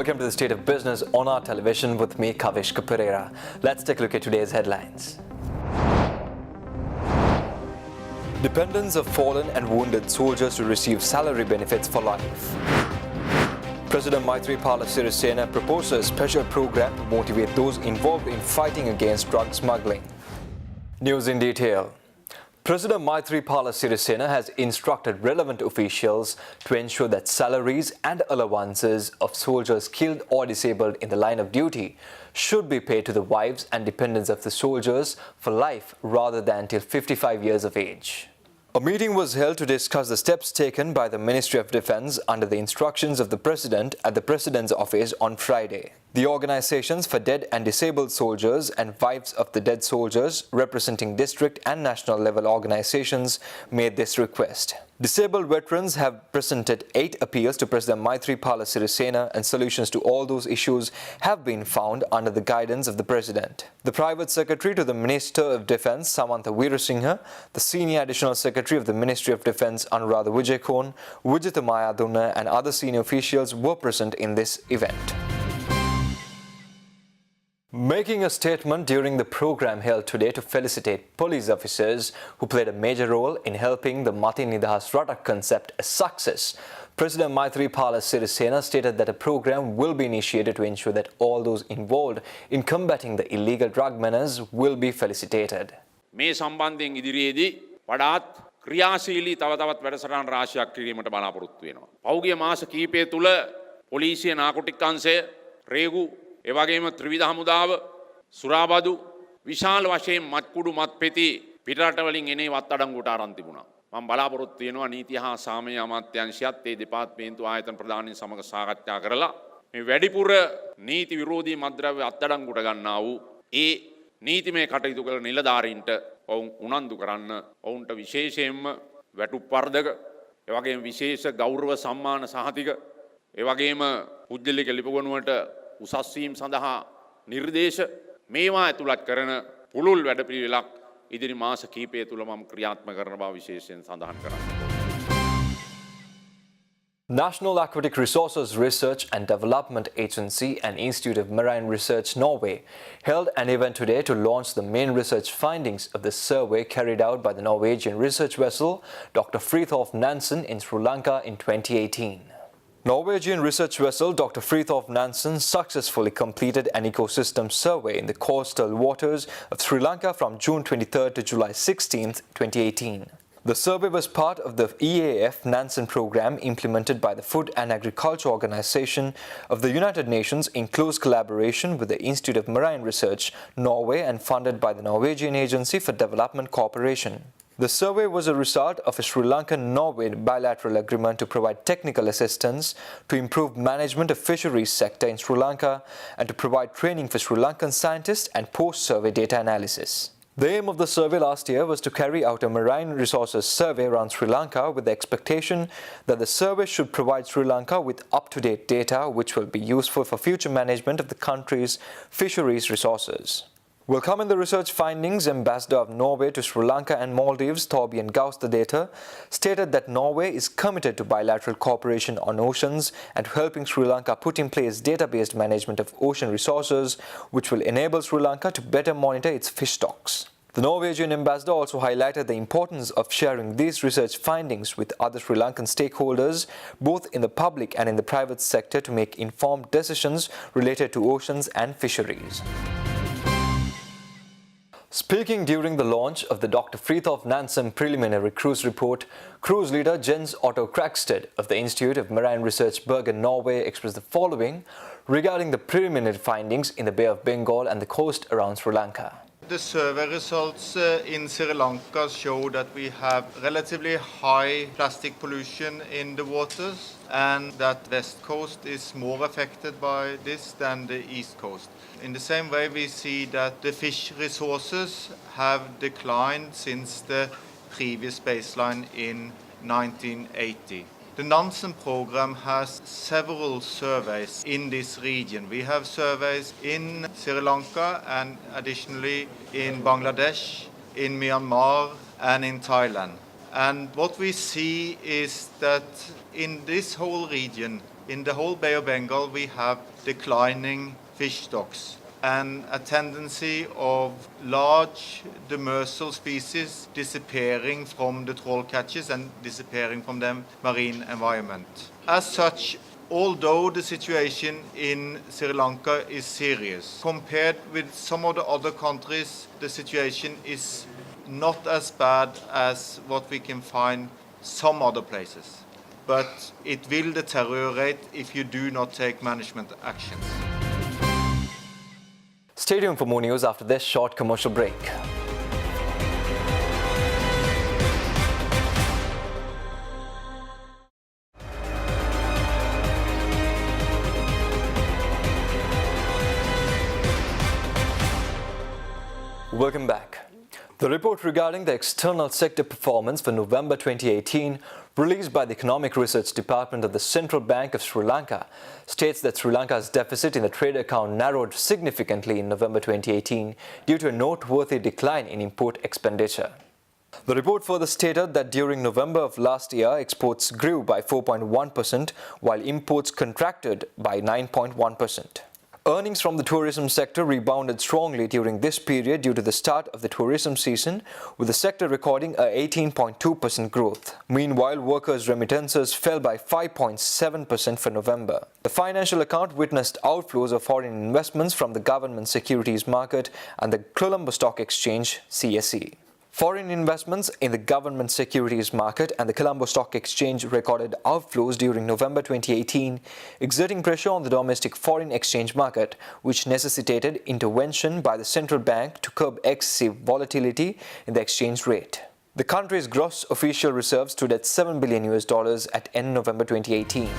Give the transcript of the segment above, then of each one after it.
Welcome to the State of Business on our television with me, Kavishka Pereira. Let's take a look at today's headlines. Dependents of fallen and wounded soldiers to receive salary benefits for life. President Maithripala Sirisena proposes a special program to motivate those involved in fighting against drug smuggling. News in detail. President Maithripala Sirisena has instructed relevant officials to ensure that salaries and allowances of soldiers killed or disabled in the line of duty should be paid to the wives and dependents of the soldiers for life rather than till 55 years of age. A meeting was held to discuss the steps taken by the Ministry of Defence under the instructions of the President at the President's office on Friday. The organizations for dead and disabled soldiers and wives of the dead soldiers, representing district and national level organizations, made this request. Disabled veterans have presented 8 appeals to President Maithripala Sirisena, and solutions to all those issues have been found under the guidance of the President. The Private Secretary to the Minister of Defence, Samantha Weerasinghe, the Senior Additional Secretary of the Ministry of Defence, Anuradha Wijekorn, Vijitha Mayadunna, and other senior officials were present in this event. Making a statement during the program held today to felicitate police officers who played a major role in helping the Mati Nidahas Ratak concept a success, President Maithripala Sirisena stated that a program will be initiated to ensure that all those involved in combating the illegal drug menace will be felicitated. මේ සම්බන්ධයෙන් ඉදිරියේදී වඩාත් ක්‍රියාශීලී තව තවත් වැඩසටහන් රාශියක් කිරීමට බලාපොරොත්තු වෙනවා. පෞගිය මාස කිහිපය තුල පොලිසිය නාකොටික් අංශය රේගු එවැගේම ත්‍රිවිධ හමුදාව සුරාබදු විශාල වශයෙන් මත්කුඩු මත්පෙති පිටරට වලින් එනේ වත්අඩංගුවට ආරම්භ තිබුණා. මම බලාපොරොත්තු වෙනවා නීති හා සාමය අමාත්‍යාංශයත් ඒ දෙපාර්තමේන්තු ආයතන ප්‍රධානීන් සමග සාකච්ඡා කරලා මේ වැඩිපුර නීති විරෝධී මත්ද්‍රව්‍ය අත්අඩංගුවට ගන්නා වූ ඒ නීතිමය කටයුතු කළ නිලධාරීන්ට ඔවුන් උනන්දු කරන්න ඔවුන්ට විශේෂයෙන්ම වැටුප් වර්ධක එවැගේම විශේෂ ගෞරව සම්මාන සහතික එවැගේම පුද්ගලික ලිපගොනුවට උසස් වීම සඳහා නිර්දේශ මේවා ඇතුළත් කරන පුළුල් වැඩපිළිවෙලක් ඉදිරි මාස කිහිපය තුල මම ක්‍රියාත්මක කරන බව විශේෂයෙන් සඳහන් කරනවා. National Aquatic Resources Research and Development Agency and Institute of Marine Research Norway held an event today to launch the main research findings of the survey carried out by the Norwegian research vessel Dr. Fridtjof Nansen in Sri Lanka in 2018. Norwegian research vessel Dr. Fridtjof Nansen successfully completed an ecosystem survey in the coastal waters of Sri Lanka from June 23 to July 16, 2018. The survey was part of the EAF Nansen program implemented by the Food and Agriculture Organization of the United Nations in close collaboration with the Institute of Marine Research, Norway, and funded by the Norwegian Agency for Development Cooperation. The survey was a result of a Sri Lankan-Norway bilateral agreement to provide technical assistance to improve management of fisheries sector in Sri Lanka and to provide training for Sri Lankan scientists and post-survey data analysis. The aim of the survey last year was to carry out a marine resources survey around Sri Lanka with the expectation that the survey should provide Sri Lanka with up-to-date data which will be useful for future management of the country's fisheries resources. Welcoming the research findings, Ambassador of Norway to Sri Lanka and Maldives, Torbjørn Gaustadæter, stated that Norway is committed to bilateral cooperation on oceans and to helping Sri Lanka put in place data-based management of ocean resources, which will enable Sri Lanka to better monitor its fish stocks. The Norwegian ambassador also highlighted the importance of sharing these research findings with other Sri Lankan stakeholders, both in the public and in the private sector, to make informed decisions related to oceans and fisheries. Speaking during the launch of the Dr. Fridtjof Nansen preliminary cruise report, cruise leader Jens Otto Kragstad of the Institute of Marine Research Bergen, Norway, expressed the following regarding the preliminary findings in the Bay of Bengal and the coast around Sri Lanka. The survey results in Sri Lanka show that we have relatively high plastic pollution in the waters and that West Coast is more affected by this than the East Coast. In the same way, we see that the fish resources have declined since the previous baseline in 1980. The Nansen program has several surveys in this region. We have surveys in Sri Lanka and additionally in Bangladesh, in Myanmar and in Thailand. And what we see is that in this whole region, in the whole Bay of Bengal we have declining fish stocks and a tendency of large demersal species disappearing from the trawl catches and disappearing from the marine environment. As such, although the situation in Sri Lanka is serious, compared with some of the other countries, the situation is not as bad as what we can find some other places. But it will deteriorate if you do not take management actions. Stay tuned for more news after this short commercial break. Welcome back. The report regarding the external sector performance for November 2018, released by the Economic Research Department of the Central Bank of Sri Lanka, states that Sri Lanka's deficit in the trade account narrowed significantly in November 2018 due to a noteworthy decline in import expenditure. The report further stated that during November of last year, exports grew by 4.1%, while imports contracted by 9.1%. Earnings from the tourism sector rebounded strongly during this period due to the start of the tourism season, with the sector recording a 18.2% growth. Meanwhile, workers' remittances fell by 5.7% for November. The financial account witnessed outflows of foreign investments from the government securities market and the Colombo Stock Exchange (CSE). Foreign investments in the government securities market and the Colombo Stock Exchange recorded outflows during November 2018, exerting pressure on the domestic foreign exchange market, which necessitated intervention by the central bank to curb excessive volatility in the exchange rate. The country's gross official reserves stood at $7 billion at end November 2018.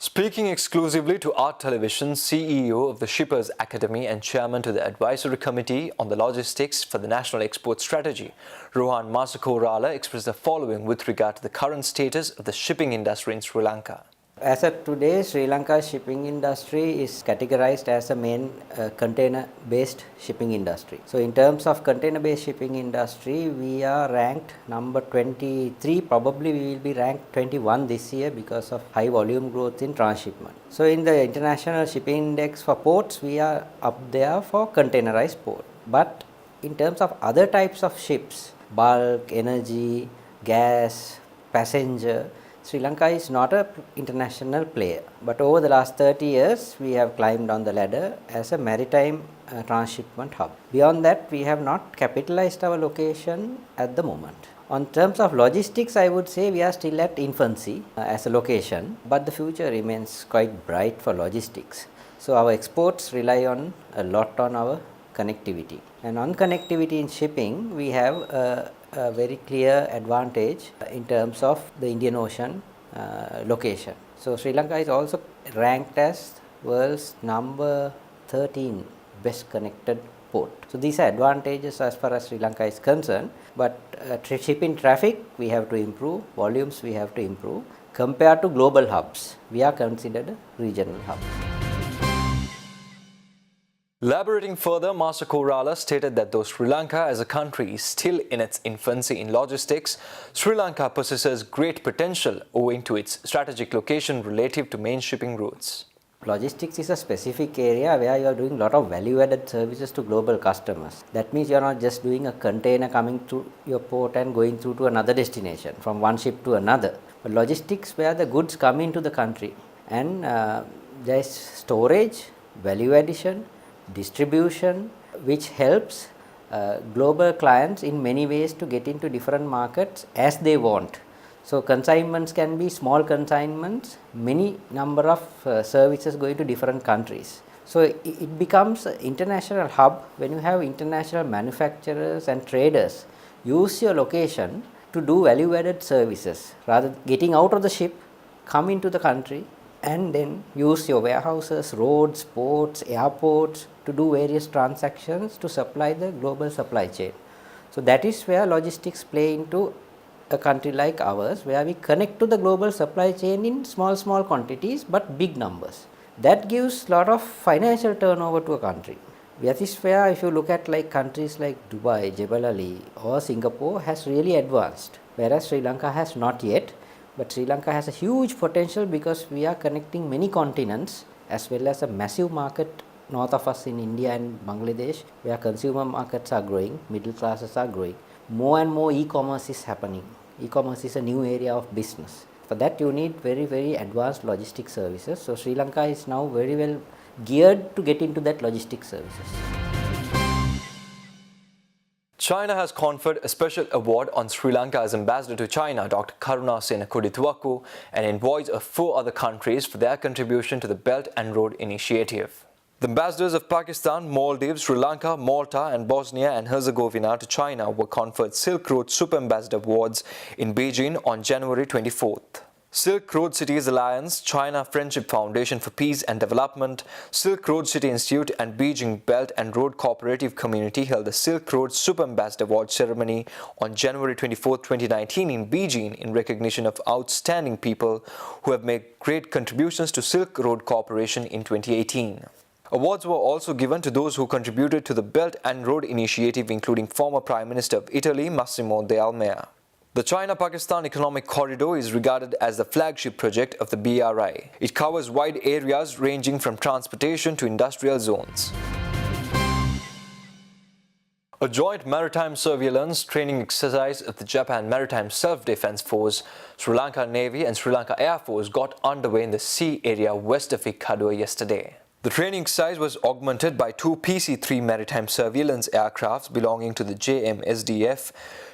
Speaking exclusively to Art Television, CEO of the Shippers Academy and chairman to the Advisory Committee on the Logistics for the National Export Strategy, Rohan Masakorala expressed the following with regard to the current status of the shipping industry in Sri Lanka. As of today, Sri Lanka's shipping industry is categorized as a main container-based shipping industry. So in terms of container-based shipping industry, we are ranked number 23. Probably we will be ranked 21 this year because of high volume growth in transshipment. So in the International Shipping Index for ports, we are up there for containerized port. But in terms of other types of ships, bulk, energy, gas, passenger, Sri Lanka is not an international player, but over the last 30 years we have climbed on the ladder as a maritime transshipment hub. Beyond that, we have not capitalized our location at the moment. On terms of logistics, I would say we are still at infancy as a location, but the future remains quite bright for logistics. So our exports rely on a lot on our connectivity, and on connectivity in shipping we have a very clear advantage in terms of the Indian Ocean location. So Sri Lanka is also ranked as world's number 13 best connected port. So these are advantages as far as Sri Lanka is concerned, but shipping traffic we have to improve, volumes we have to improve. Compared to global hubs, we are considered a regional hub. Elaborating further, Masakorala stated that though Sri Lanka as a country is still in its infancy in logistics, Sri Lanka possesses great potential owing to its strategic location relative to main shipping routes. Logistics is a specific area where you are doing a lot of value-added services to global customers. That means you are not just doing a container coming to your port and going through to another destination from one ship to another. But logistics where the goods come into the country, and there is storage, value addition, distribution, which helps global clients in many ways to get into different markets as they want. So consignments can be small consignments, many number of services going to different countries. So it becomes an international hub when you have international manufacturers and traders use your location to do value added services, rather getting out of the ship, come into the country and then use your warehouses, roads, ports, airports to do various transactions to supply the global supply chain. So that is where logistics play into a country like ours, where we connect to the global supply chain in small quantities but big numbers. That gives lot of financial turnover to a country. That is where, if you look at like countries like Dubai, Jebel Ali or Singapore has really advanced, whereas Sri Lanka has not yet. But Sri Lanka has a huge potential because we are connecting many continents as well as a massive market north of us in India and Bangladesh, where consumer markets are growing, middle classes are growing. More and more e-commerce is happening. E-commerce is a new area of business. For that you need very, very advanced logistic services. So Sri Lanka is now very well geared to get into that logistic services. China has conferred a special award on Sri Lanka as Ambassador to China, Dr. Karuna Senakuditwaku, and envoys of 4 other countries for their contribution to the Belt and Road Initiative. The ambassadors of Pakistan, Maldives, Sri Lanka, Malta and Bosnia and Herzegovina to China were conferred Silk Road Super Ambassador Awards in Beijing on January 24th. Silk Road Cities Alliance, China Friendship Foundation for Peace and Development, Silk Road City Institute and Beijing Belt and Road Cooperative Community held the Silk Road Super Ambassador Award ceremony on January 24, 2019 in Beijing in recognition of outstanding people who have made great contributions to Silk Road cooperation in 2018. Awards were also given to those who contributed to the Belt and Road Initiative, including former Prime Minister of Italy, Massimo D'Alema. The China-Pakistan Economic Corridor is regarded as the flagship project of the BRI. It covers wide areas ranging from transportation to industrial zones. A joint maritime surveillance training exercise of the Japan Maritime Self-Defense Force, Sri Lanka Navy and Sri Lanka Air Force got underway in the sea area west of Ikadua yesterday. The training exercise was augmented by 2 PC-3 maritime surveillance aircrafts belonging to the JMSDF,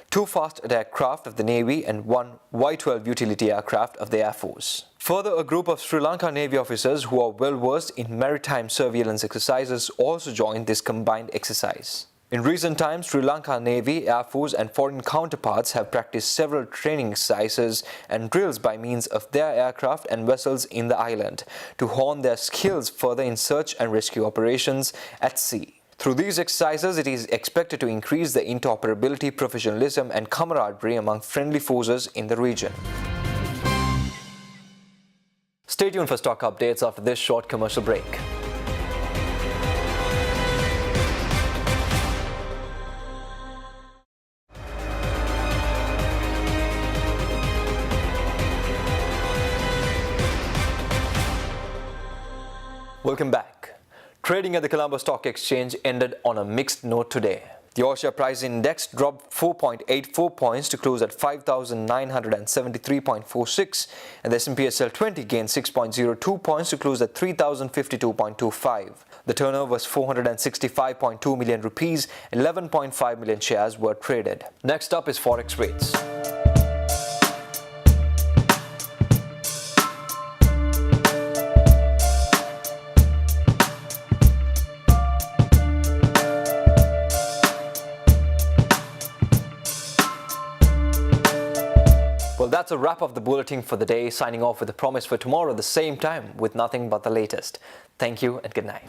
2 fast attack craft of the Navy and 1 Y-12 utility aircraft of the Air Force. Further, a group of Sri Lanka Navy officers who are well versed in maritime surveillance exercises also joined this combined exercise. In recent times, Sri Lanka Navy, Air Force and foreign counterparts have practiced several training exercises and drills by means of their aircraft and vessels in the island to hone their skills further in search and rescue operations at sea. Through these exercises, it is expected to increase the interoperability, professionalism and camaraderie among friendly forces in the region. Stay tuned for stock updates after this short commercial break. Welcome back. Trading at the Colombo Stock Exchange ended on a mixed note today. The All-Share Price Index dropped 4.84 points to close at 5,973.46 and the S&P SL 20 gained 6.02 points to close at 3,052.25. The turnover was 465.2 million rupees, 11.5 million shares were traded. Next up is Forex rates. Well, that's a wrap of the bulletin for the day, signing off with a promise for tomorrow at the same time with nothing but the latest. Thank you and good night.